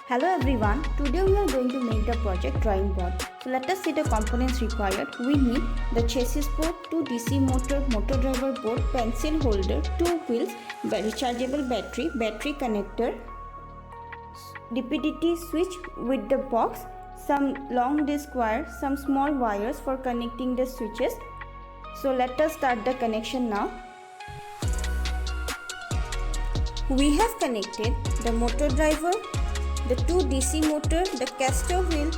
Hello everyone, today we are going to make the project drawing board. So let us see the components required. We need the chassis board, 2 DC motor, motor driver board, pencil holder, 2 wheels, rechargeable battery, battery connector, DPDT switch with the box, some long disc wire, some small wires for connecting the switches. So let us start the connection now. We have connected the motor driver, the 2 DC motor, the caster wheel,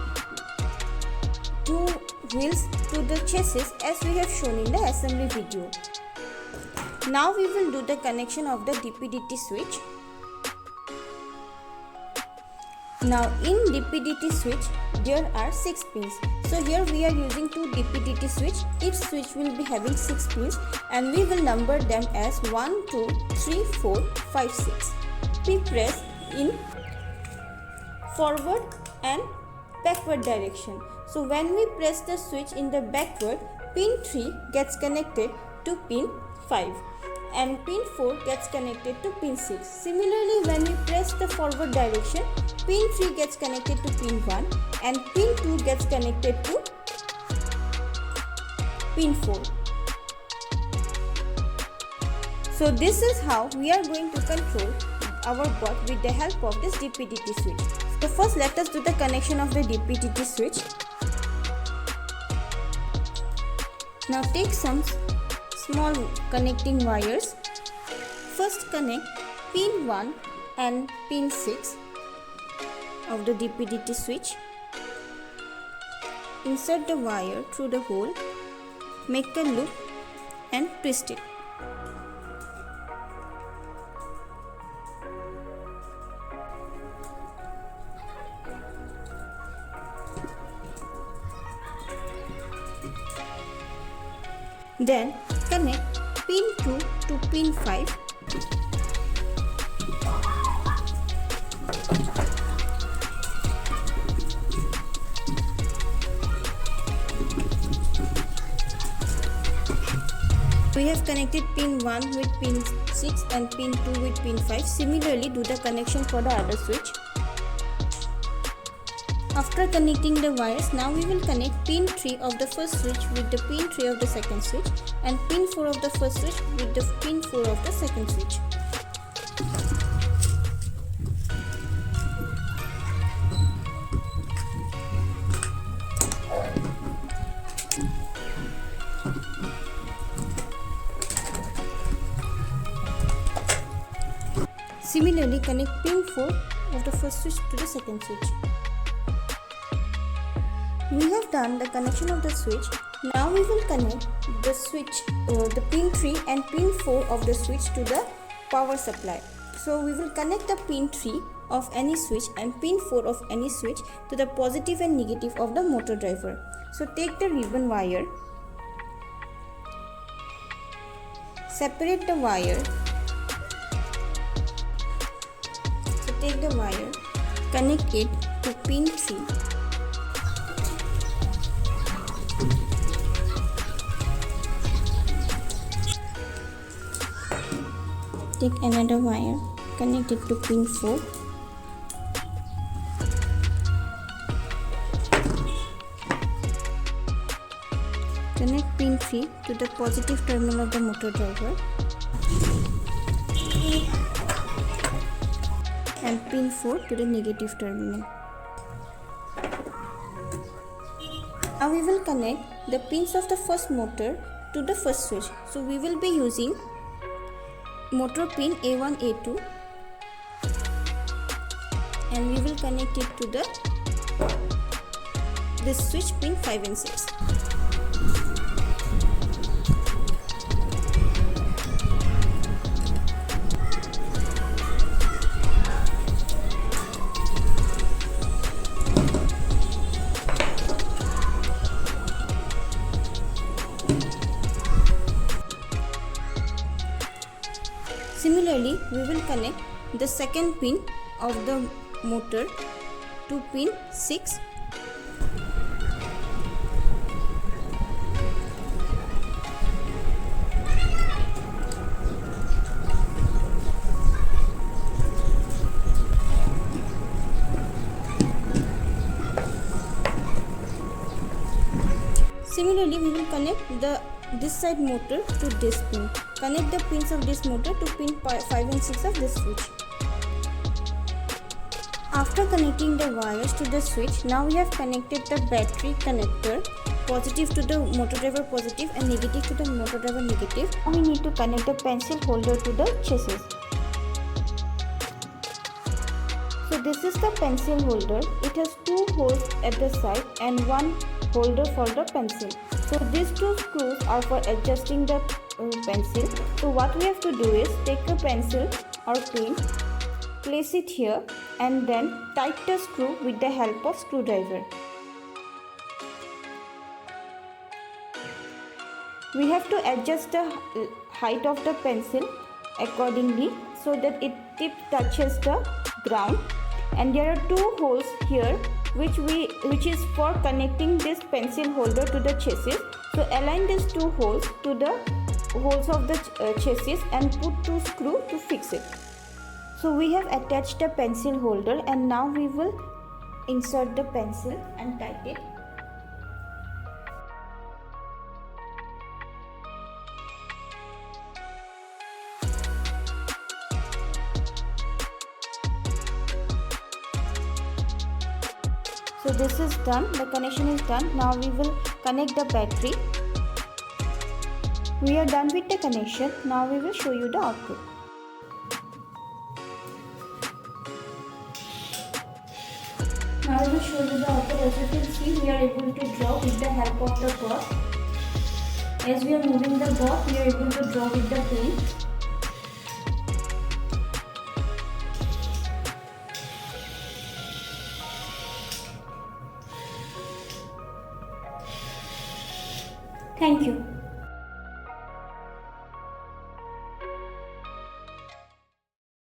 2 wheels to the chassis as we have shown in the assembly video. Now we will do the connection of the DPDT switch. Now in DPDT switch there are 6 pins. So here we are using 2 DPDT switch. Each switch will be having 6 pins and we will number them as 1, 2, 3, 4, 5, 6. We press in forward and backward direction. So when we press the switch in the backward, pin 3 gets connected to pin 5 and pin 4 gets connected to pin 6. Similarly, when we press the forward direction, pin 3 gets connected to pin 1 and pin 2 gets connected to pin 4. So this is how we are going to control our board with the help of this DPDT switch. So first let us do the connection of the DPDT switch. Now take some small connecting wires. First connect pin 1 and pin 6 of the DPDT switch. Insert the wire through the hole, make a loop and twist it. Then connect pin 2 to pin 5. We have connected pin 1 with pin 6 and pin 2 with pin 5. Similarly, do the connection for the other switch. After connecting the wires, now we will connect pin 3 of the first switch with the pin 3 of the second switch and pin 4 of the first switch with the pin 4 of the second switch. Similarly, connect pin 4 of the first switch to the second switch. We have done the connection of the switch. Now we will connect the switch, the pin 3 and pin 4 of the switch to the power supply. So we will connect the pin 3 of any switch and pin 4 of any switch to the positive and negative of the motor driver. So take the ribbon wire, separate the wire. So take the wire, connect it to pin 3. Take another wire, connect it to pin 4. Connect pin 3 to the positive terminal of the motor driver and pin 4 to the negative terminal. Now we will connect the pins of the first motor to the first switch. So we will be using motor pin A1, A2 and we will connect it to the switch pin 5 and 6. Similarly, we will connect the second pin of the motor to pin 6 Similarly, we will connect this side motor to this pin. Connect the pins of this motor to pin 5 and 6 of this switch. After connecting the wires to the switch, now we have connected the battery connector, positive to the motor driver positive and negative to the motor driver negative. Now we need to connect the pencil holder to the chassis. So this is the pencil holder. It has 2 holes at the side and 1 holder for the pencil. So these 2 screws are for adjusting the pencil. So what we have to do is take a pencil or pin, place it here and then tight the screw with the help of screwdriver. We have to adjust the height of the pencil accordingly so that it tip touches the ground, and there are 2 holes here which is for connecting this pencil holder to the chassis. So align these 2 holes to the holes of the chassis and put 2 screws to fix it. So we have attached the pencil holder and now we will insert the pencil and tight it. So this is done, the connection is done. Now we will connect the battery. We are done with the connection. Now we will show you the output. Now I will show you the output. As you can see, we are able to draw with the help of the board. As we are moving the board, we are able to draw with the pen. Thank you.